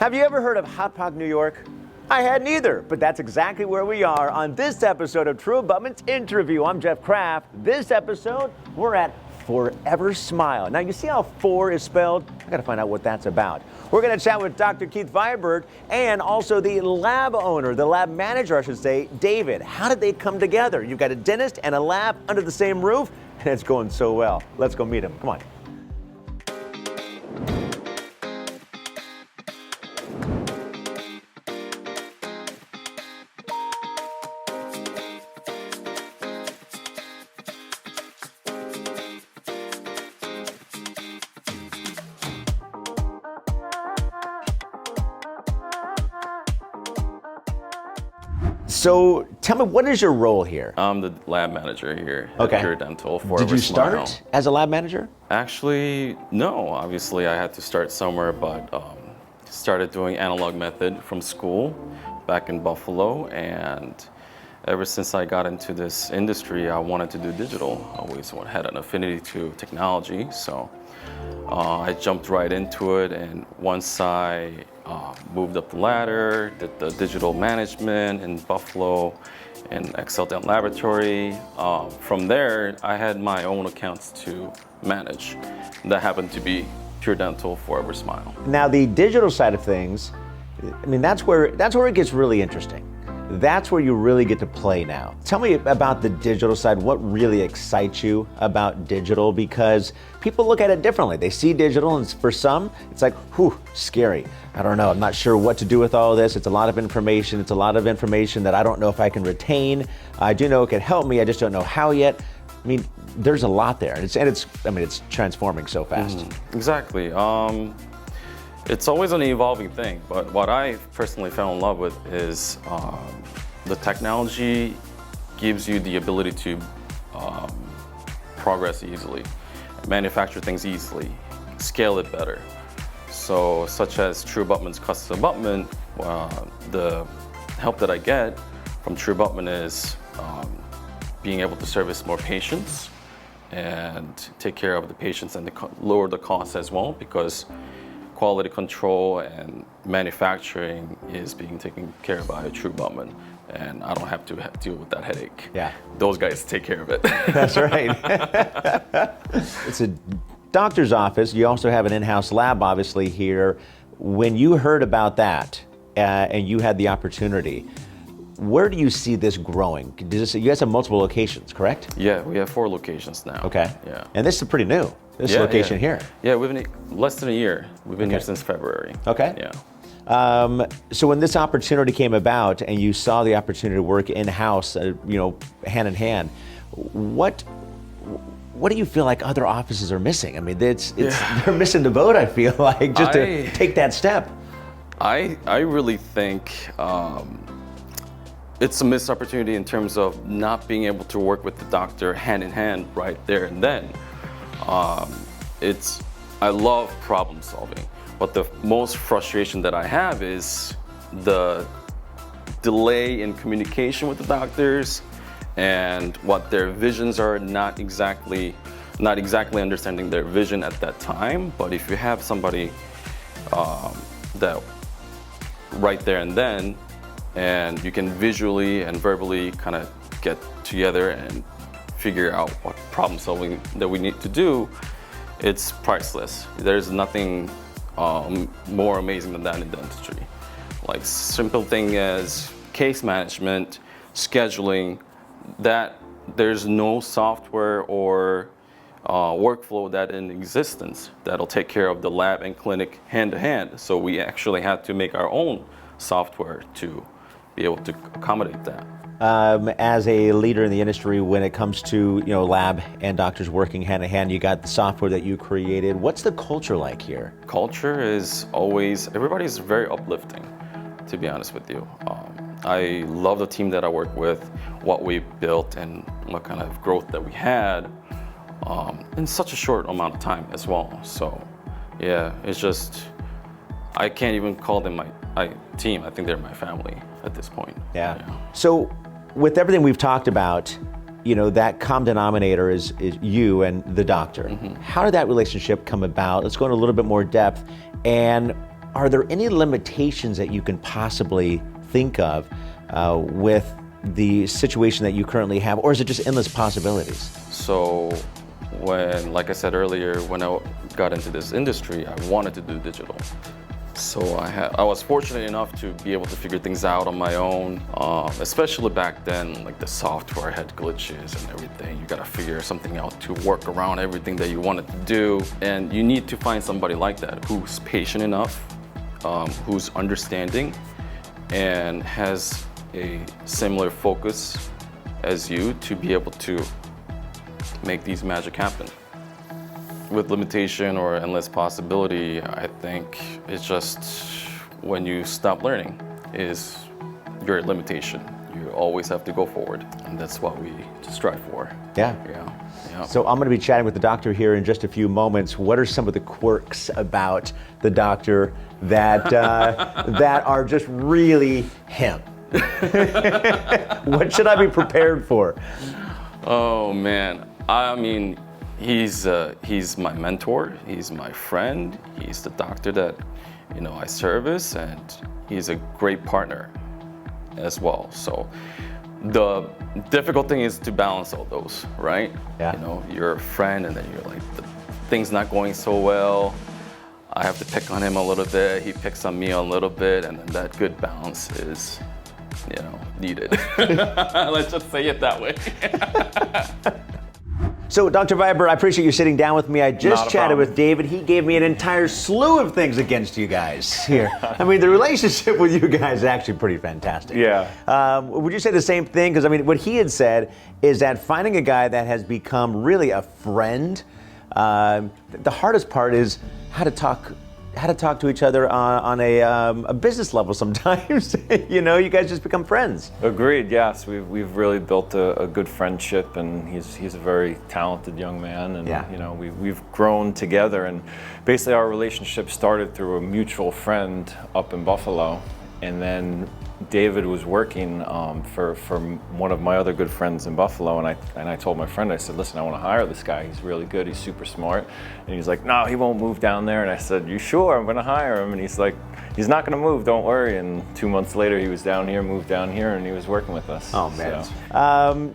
Have you ever heard of Hauppauge, New York? I hadn't either, but that's exactly where we are on this episode of True Abutment's InTRUview. I'm Jeff Krapf. This episode, we're at Forever Smile. Now, you see how 4 is spelled? I gotta find out what that's about. We're gonna chat with Dr. Keith Vibert and also the lab owner, the lab manager, I should say, David. How did they come together? You've got a dentist and a lab under the same roof, and it's going so well. Let's go meet him. Come on. So tell me, what is your role here? I'm the lab manager here Okay. at Pure Dental. Did you start as a lab manager? Actually, no. Obviously, I had to start somewhere, but started doing analog method from school back in Buffalo. And ever since I got into this industry, I wanted to do digital. I always had an affinity to technology. So I jumped right into it. And once I moved up the ladder, did the digital management in Buffalo and Excel Dental Laboratory. From there, I had my own accounts to manage. That happened to be Pure Dental Forever Smile. Now, the digital side of things, I mean, that's where it gets really interesting. That's where you really get to play now. Tell me about the digital side. What really excites you about digital? Because people look at it differently. They see digital, and for some, it's like, whew, scary. I don't know. I'm not sure what to do with all of this. It's a lot of information. It's a lot of information that I don't know if I can retain. I do know it can help me. I just don't know how yet. I mean, there's a lot there, and it's transforming so fast. Exactly. It's always an evolving thing, but what I personally fell in love with is the technology gives you the ability to progress easily, manufacture things easily, scale it better. So, such as True Abutment's custom abutment, the help that I get from True Abutment is being able to service more patients and take care of the patients and lower the costs as well, because quality control and manufacturing is being taken care of by a True Abutment, and I don't have to deal with that headache. Yeah. Those guys take care of it. That's right. It's a doctor's office. You also have an in-house lab, obviously, here. When you heard about that and you had the opportunity, where do you see this growing? You guys have multiple locations, correct? Yeah, we have 4 locations now. Okay. Yeah. And this is pretty new, this location here. Yeah, we've been less than a year. We've been here since February. Okay. Yeah. So when this opportunity came about and you saw the opportunity to work in-house, hand in hand, what do you feel like other offices are missing? I mean, they're missing the boat, I feel like, just to take that step. I really think it's a missed opportunity in terms of not being able to work with the doctor hand in hand right there and then. I love problem solving, but the most frustration that I have is the delay in communication with the doctors and what their visions are, not exactly understanding their vision at that time. But if you have somebody that right there and then, and you can visually and verbally kind of get together and figure out what problem solving that we need to do, it's priceless. There's nothing more amazing than that in dentistry. Like simple thing as case management, scheduling, that there's no software or workflow that in existence that'll take care of the lab and clinic hand to hand. So we actually had to make our own software to be able to accommodate that. As a leader in the industry, when it comes to lab and doctors working hand in hand, you got the software that you created. What's the culture like here? Culture is always, everybody's very uplifting, to be honest with you. I love the team that I work with, what we built and what kind of growth that we had in such a short amount of time as well. So yeah, it's just, I can't even call them my team. I think they're my family at this point. Yeah. So with everything we've talked about, that common denominator is you and the doctor. Mm-hmm. How did that relationship come about? Let's go into a little bit more depth. And are there any limitations that you can possibly think of with the situation that you currently have, or is it just endless possibilities? So when, like I said earlier, when I got into this industry, I wanted to do digital. So I was fortunate enough to be able to figure things out on my own, especially back then, like the software had glitches and everything. You gotta figure something out to work around everything that you wanted to do. And you need to find somebody like that who's patient enough, who's understanding, and has a similar focus as you to be able to make these magic happen. With limitation or endless possibility, I think it's just when you stop learning is your limitation. You always have to go forward, and that's what we strive for. Yeah. So I'm going to be chatting with the doctor here in just a few moments. What are some of the quirks about the doctor that that are just really him? What should I be prepared for? Oh man, I mean, he's my mentor, he's my friend, he's the doctor that, you know, I service, and he's a great partner as well. So the difficult thing is to balance all those, right? Yeah. You know, you're a friend, and then you're like, the thing's not going so well. I have to pick on him a little bit, he picks on me a little bit, and then that good balance is, you know, needed. Let's just say it that way. So, Dr. Vibert, I appreciate you sitting down with me. I just chatted with David. He gave me an entire slew of things against you guys here. I mean, the relationship with you guys is actually pretty fantastic. Yeah. Would you say the same thing? Because, I mean, what he had said is that finding a guy that has become really a friend, the hardest part is how to talk to each other on a business level sometimes. You know, you guys just become friends. Agreed, yes. We've really built a good friendship, and he's a very talented young man, and Yeah. you know, we've grown together, and basically our relationship started through a mutual friend up in Buffalo, and then David was working for one of my other good friends in Buffalo, and I told my friend, I said, listen, I want to hire this guy. He's really good. He's super smart. And he's like, no, he won't move down there. And I said, you sure? I'm going to hire him. And he's like, he's not going to move. Don't worry. And 2 months later, he was down here, moved down here, and he was working with us. Oh, man. So.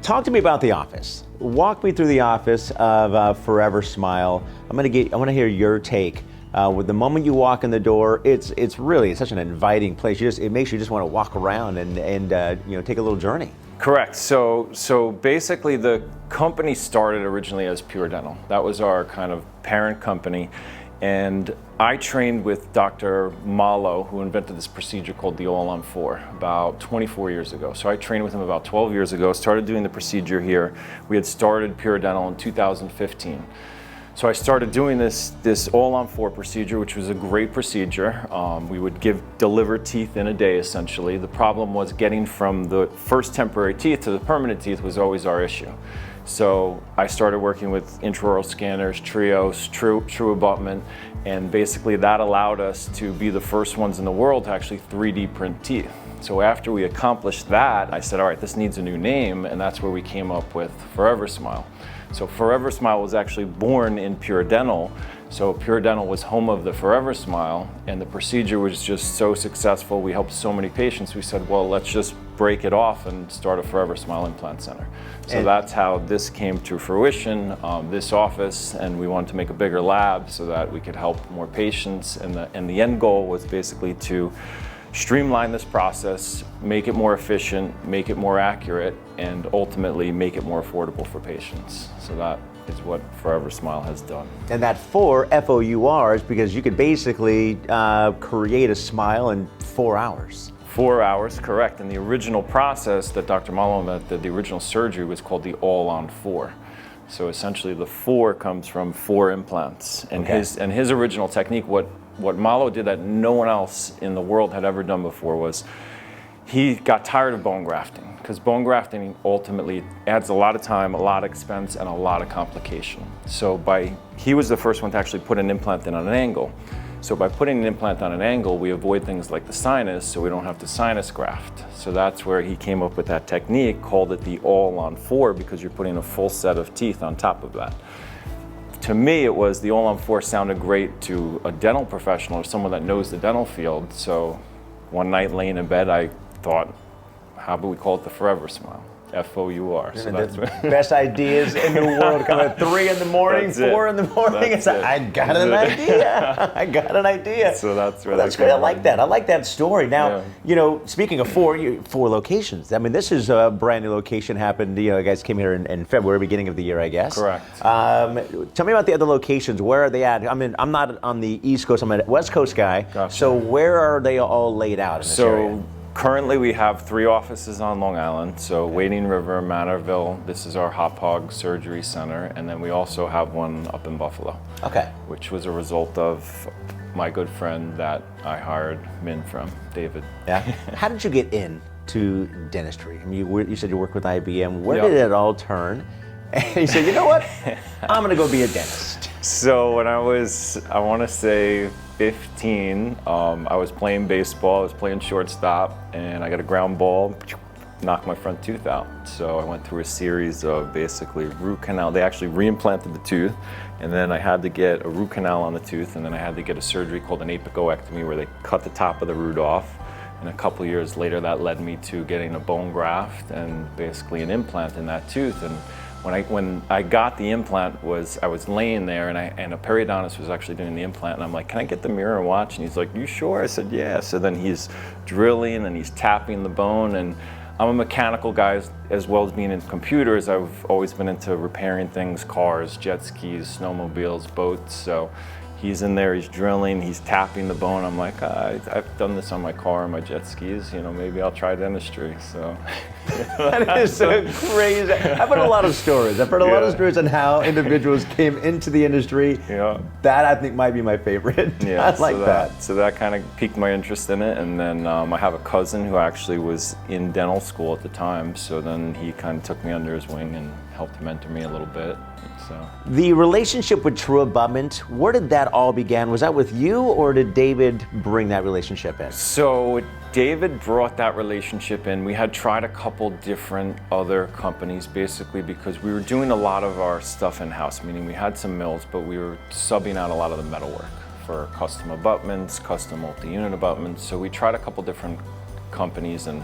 Talk to me about the office. Walk me through the office of Forever Smile. I want to hear your take. With the moment you walk in the door, it's such an inviting place. It makes you just want to walk around and you know, take a little journey. Correct. So basically, the company started originally as Pure Dental. That was our kind of parent company, and I trained with Dr. Malo, who invented this procedure called the All-on-4 about 24 years ago. So I trained with him about 12 years ago. Started doing the procedure here. We had started Pure Dental in 2015. So I started doing this all-on-4 procedure, which was a great procedure. We would deliver teeth in a day, essentially. The problem was getting from the first temporary teeth to the permanent teeth was always our issue. So I started working with intraoral scanners, trios, true abutment, and basically that allowed us to be the first ones in the world to actually 3D print teeth. So after we accomplished that, I said, all right, this needs a new name, and that's where we came up with Forever Smile. So Forever Smile was actually born in Pure Dental. So Pure Dental was home of the Forever Smile, and the procedure was just so successful. We helped so many patients. We said, well, let's just break it off and start a Forever Smile implant center. So that's how this came to fruition, this office, and we wanted to make a bigger lab so that we could help more patients. And the end goal was basically to streamline this process, make it more efficient, make it more accurate, and ultimately make it more affordable for patients. So that is what Forever Smile has done. And that 4, F-O-U-R, is because you could basically create a smile in 4 hours. 4 hours, correct. And the original process that Dr. Malo invented, the original surgery, was called the All-on-4. So essentially the 4 comes from 4 implants. And his original technique, what Malo did that no one else in the world had ever done before, was he got tired of bone grafting, because bone grafting ultimately adds a lot of time, a lot of expense, and a lot of complication. So he was the first one to actually put an implant in on an angle. So by putting an implant on an angle, we avoid things like the sinus, so we don't have to sinus graft. So that's where he came up with that technique, called it the All-on-4, because you're putting a full set of teeth on top of that. to me, it was the All-on-4 sounded great to a dental professional or someone that knows the dental field. So one night laying in bed, I thought, how about we call it the Forever Smile? F-O-U-R. So that's the best ideas in the world come at 3 in the morning, 4 in the morning. It's like, I got an idea. I got an idea. So that's really that's great. I like that. I like that story. Now, speaking of 4 locations. I mean, this is a brand new location. Happened. You guys came here in February, beginning of the year, I guess. Correct. Tell me about the other locations. Where are they at? I mean, I'm not on the East Coast. I'm a West Coast guy. Gotcha. So where are they all laid out in this area? Currently, we have 3 offices on Long Island. So Wading River, Manorville, this is our Hauppauge Surgery Center, and then we also have one up in Buffalo. Okay. Which was a result of my good friend that I hired Min from, David. Yeah. How did you get into dentistry? I mean, you said you worked with IBM. Where Yep. did it all turn? And you said, you know what? I'm going to go be a dentist. So when I was, I want to say 15, I was playing baseball, I was playing shortstop, and I got a ground ball, knocked my front tooth out. So I went through a series of basically root canal. They actually reimplanted the tooth, and then I had to get a root canal on the tooth, and then I had to get a surgery called an apicoectomy where they cut the top of the root off. And a couple of years later, that led me to getting a bone graft and basically an implant in that tooth. And when I got the implant, I was laying there and a periodontist was actually doing the implant, and I'm like, can I get the mirror and watch? And he's like, you sure? I said, yeah. So then he's drilling and he's tapping the bone, and I'm a mechanical guy as well as being in computers. I've always been into repairing things, cars, jet skis, snowmobiles, boats. So he's in there, he's drilling, he's tapping the bone. I'm like, I've done this on my car and my jet skis, maybe I'll try dentistry. So that is so crazy. I've heard a lot of stories. I've heard a lot of stories on how individuals came into the industry. Yeah. That I think might be my favorite. Yeah, I like that. So that kind of piqued my interest in it. And then I have a cousin who actually was in dental school at the time. So then he kind of took me under his wing and helped mentor me a little bit. So. The relationship with True Abutment, where did that all begin? Was that with you, or did David bring that relationship in? So David brought that relationship in. We had tried a couple different other companies basically because we were doing a lot of our stuff in-house, meaning we had some mills, but we were subbing out a lot of the metalwork for custom abutments, custom multi-unit abutments. So we tried a couple different companies, and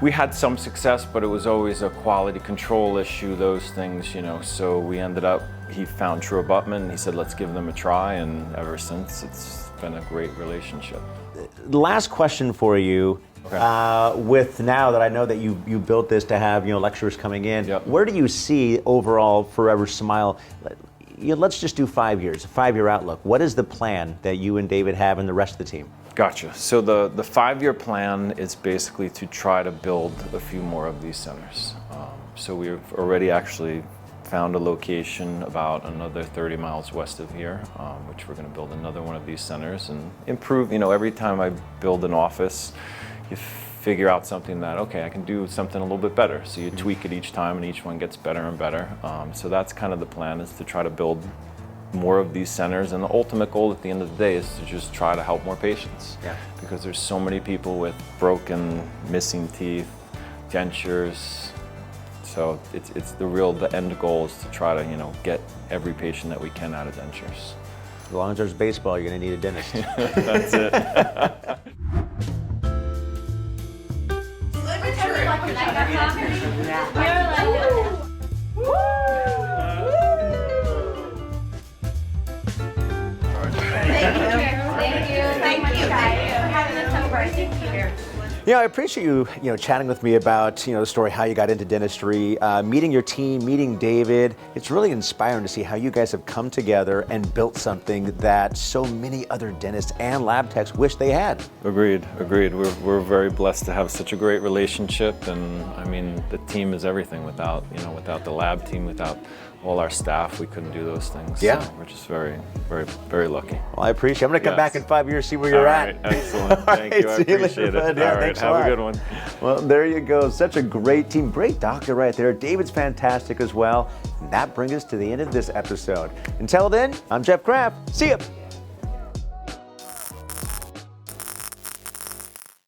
we had some success, but it was always a quality control issue, those things, So we ended up, he found True Abutment, and he said, let's give them a try, and ever since, it's been a great relationship. Last question for you. Okay. With now that I know that you built this to have lecturers coming in, Yep. Where do you see overall Forever Smile? Let's just do 5 years, a 5-year outlook. What is the plan that you and David have and the rest of the team? Gotcha. So the 5-year plan is basically to try to build a few more of these centers. So we've already actually found a location about another 30 miles west of here, which we're going to build another one of these centers and improve. Every time I build an office, you figure out something that, okay, I can do something a little bit better. So you tweak it each time, and each one gets better and better. So that's kind of the plan, is to try to build more of these centers, and the ultimate goal at the end of the day is to just try to help more patients. Yeah. Because there's so many people with broken, missing teeth, dentures. So it's the end goal is to try to get every patient that we can out of dentures. As long as there's baseball, you're going to need a dentist. That's it. I appreciate you, chatting with me about, the story, how you got into dentistry, meeting your team, meeting David. It's really inspiring to see how you guys have come together and built something that so many other dentists and lab techs wish they had. Agreed. We're very blessed to have such a great relationship, and I mean, the team is everything. Without the lab team, without all our staff, we couldn't do those things. Yeah. So we're just very, very, very lucky. Well, I appreciate it. I'm going to come back in 5 years, see where you're All at. right, excellent. Thank you. I See you appreciate later, it. bud. Yeah, All right, thanks a have lot. a good one. Well, there you go. Such a great team. Great doctor right there. David's fantastic as well. And that brings us to the end of this episode. Until then, I'm Jeff Krapf. See ya.